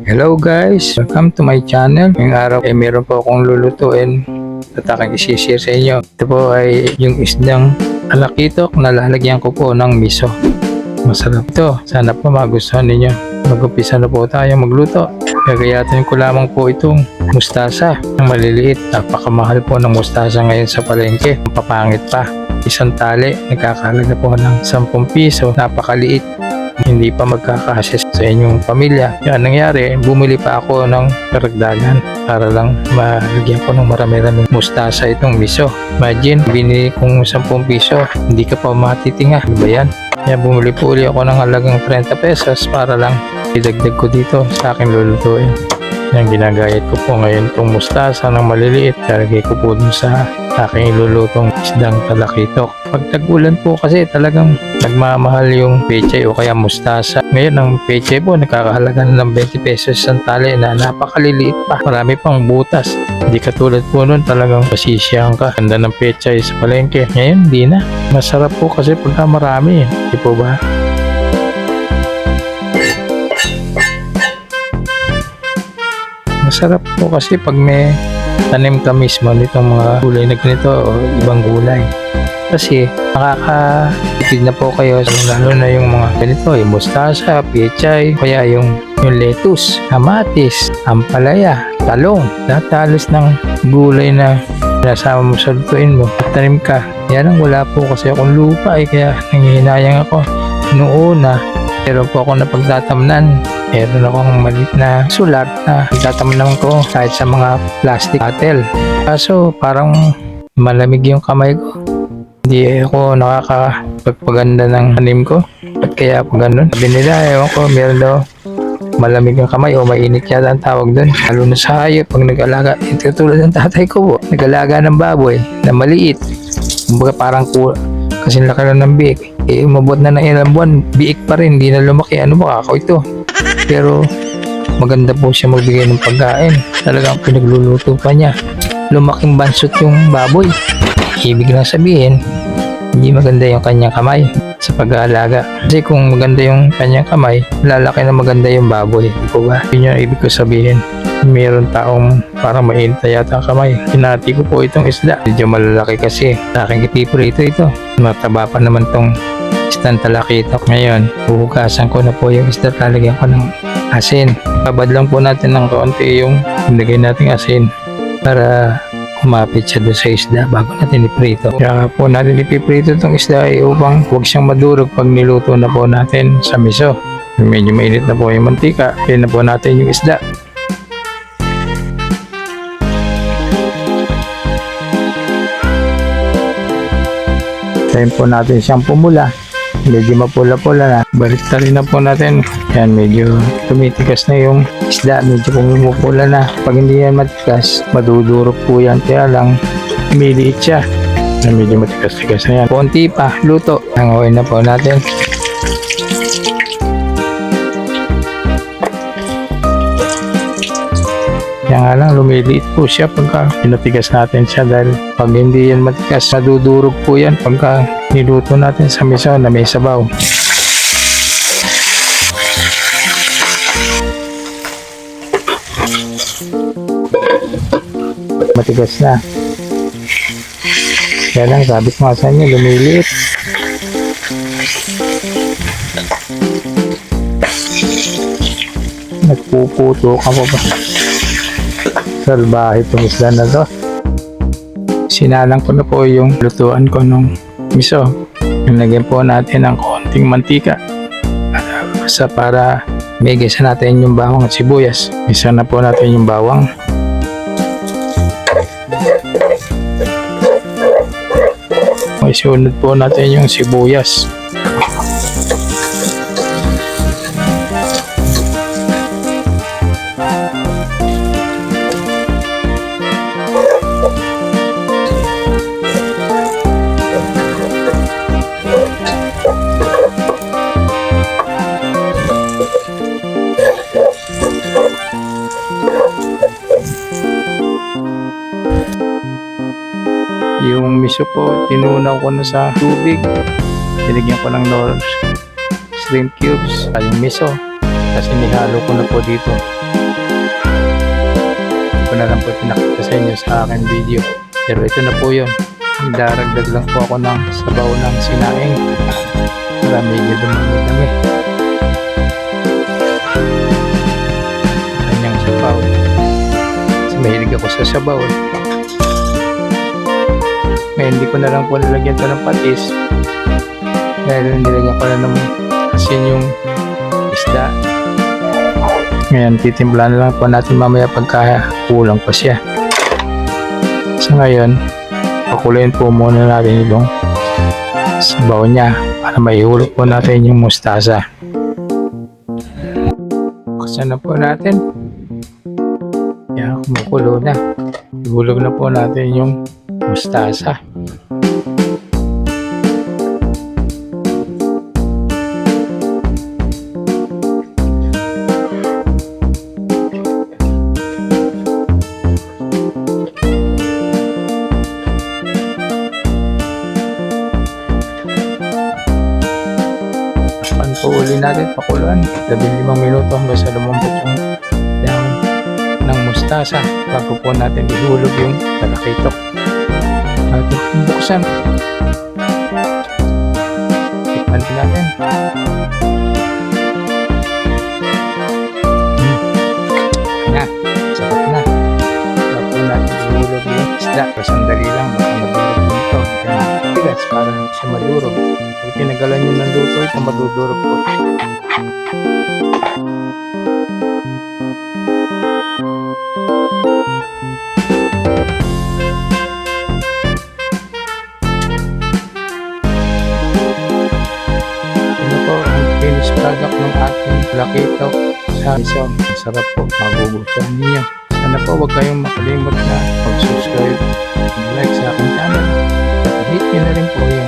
Hello guys! Welcome to my channel. Ngayong araw ay meron po akong lulutuin at aking isi-share sa inyo. Ito po ay yung isdang alakitok na lalagyan ko po ng miso. Masarap ito. Sana po magustuhan ninyo. Mag-umpisa na po tayo magluto. Gagayatin ko lamang po itong mustasa ng maliliit. Napakamahal po ng mustasa ngayon sa palengke. Papangit pa. Isang tali, nagkakahalaga po ng 10 piso. Napakaliit. Hindi pa magkakasya sa inyong pamilya. Yan nangyari, bumili pa ako ng karagdagan para lang malagyan ko ng marami-rami mustasa itong miso. Imagine, binili kong 10 piso, hindi ka pa matitinga. Ano ba yan? Kaya bumili po uli ako ng halagang 30 pesos para lang idagdag ko dito sa aking lulutuin. Yan, ginagayat ko po ngayon itong mustasa ng maliliit. Lalagay ko po dun sa aking ilulutong isdang talakitok. Pag tag-ulan po kasi talagang nagmamahal yung pechay o kaya mustasa. Ngayon ang pechay po nakakahalaga ng 20 pesos isang tali na napakaliliit pa. Marami pang butas. Hindi katulad po nun talagang pasisyahan ka. Ganda ng pechay sa palengke. Ngayon hindi na. Masarap po kasi pagka marami. Di po ba? Masarap po kasi pag may tanim ka mismo nitong mga gulay na ganito o ibang gulay. Kasi nakakatipid na po kayo lalo na yung mga ganito, yung mustasa, pechay, kaya yung lettuce, kamatis, ampalaya, talong, lahat ng gulay na nasama mo sa lutuin mo at tanim ka. Yan ang wala po kasi akong lupa kaya nangihinayang ako. Noong una, meron po ako napagtatamnan. Meron akong maliit na sulat na itatamnan ko kahit sa mga plastic bottle. Kaso parang malamig yung kamay ko. Hindi ako nakakapagpaganda ng tanim ko. At kaya po ganun. Sabi nila, ewan ko, meron daw malamig yung kamay o mainit yata ang tawag doon. Lalo na sa hayop pag nag-alaga. Ito tulad ng tatay ko po. Nag-alaga ng baboy na maliit. Kumbaga parang kasi laki lang ng biik. Umabot na ng ilang buwan, biik pa rin. Hindi na lumaki. Ano ba ako ito? Pero maganda po siya magbigay ng pagkain. Talagang pinagluluto pa niya. Lumaking bansot yung baboy. Ibig na sabihin, hindi maganda yung kanyang kamay sa pag-aalaga. Kasi kung maganda yung kanyang kamay, lalaki na maganda yung baboy. Di po ba? Yun yung ibig ko sabihin. Meron taong parang mainit na yata ang kamay. Hinati ko po itong isda. Medyo malalaki kasi. Sa aking ipiprito ito. Mataba pa naman tong isdang talakitok. Ngayon, huhugasan ko na po yung isda. Lalagyan ko ng asin. Babad lang po natin ng kaunti yung nilagay nating asin para kumapit siya doon sa isda bago natin iprito. Kaya po natin ipiprito itong isda ay upang huwag siyang madurog pag niluto na po natin sa miso. Medyo mainit na po yung mantika. Kaya na po natin yung isda. Tayin po natin siyang pumula. Medyo mapula-pula na. Baliktarin na po natin. Yan, medyo tumitigas na yung isda. Medyo pumupula na. Pag hindi yan matigas, madudurog po yan. Kaya lang, miliit siya. Medyo matigas-tigas na yan. Konti pa, luto. Hanguin na po natin. Yan nga lang, lumiliit po siya pagka pinatigas natin siya dahil pag hindi yan matigas, nadudurog po yan pagka niluto natin sa miso na may sabaw. Matigas na. Kaya lang, sabi ko nga sa inyo, lumiliit. Nagpuputo ka pa ba? Salbahe itong isda na to. Sinalang ko na po yung lutuan ko nung miso. Nilagyan po natin ng konting mantika para may gisa natin yung bawang at sibuyas. Gisa na po natin yung bawang. Isunod po natin yung sibuyas. Yung miso po, tinunaw ko na sa tubig. Tinigyan ko ng shrimp cubes, yung miso. Kasi nihalo ko na po dito. na lang po pinakita sa inyo sa aking video. Pero ito na po yun. Daragdag lang po ako ng sabaw ng sinaing para medyo dumami-dami. Kanyang sabaw. Kasi mahilig ako sa sabaw eh. Ngayon hindi ko na lang po nilagyan ito ng patis. Dahil nilagyan ko na ng asin yung isda. Ngayon titimplahan lang po natin mamaya pagka kulang pa siya. Sa ngayon pakuluin po muna natin itong sabaw niya para maihulog po natin yung mustasa. Buksan na po natin. Yan, kumukulo na. Ihulog na po natin yung mustasa. Uli natin pakuluan 15 minuto hanggang sa lumambot yung dahon ng mustasa bago po natin ihulog yung talakitok. Natin buksan, tikman din natin. Na, sarap na. Bago po natin ihulog yung isda, sandali lang baka madurog nito. Tigas para siya madurog. Pag tinagalan nyo ng luto, ito madudurog po. Ito po ang finished product ng ating lakitok sa isang sarap po, magugustuhan ninyo. Sana po huwag kayong makalimot na mag-subscribe, mag-like sa aking channel. Hit nyo na rin po yung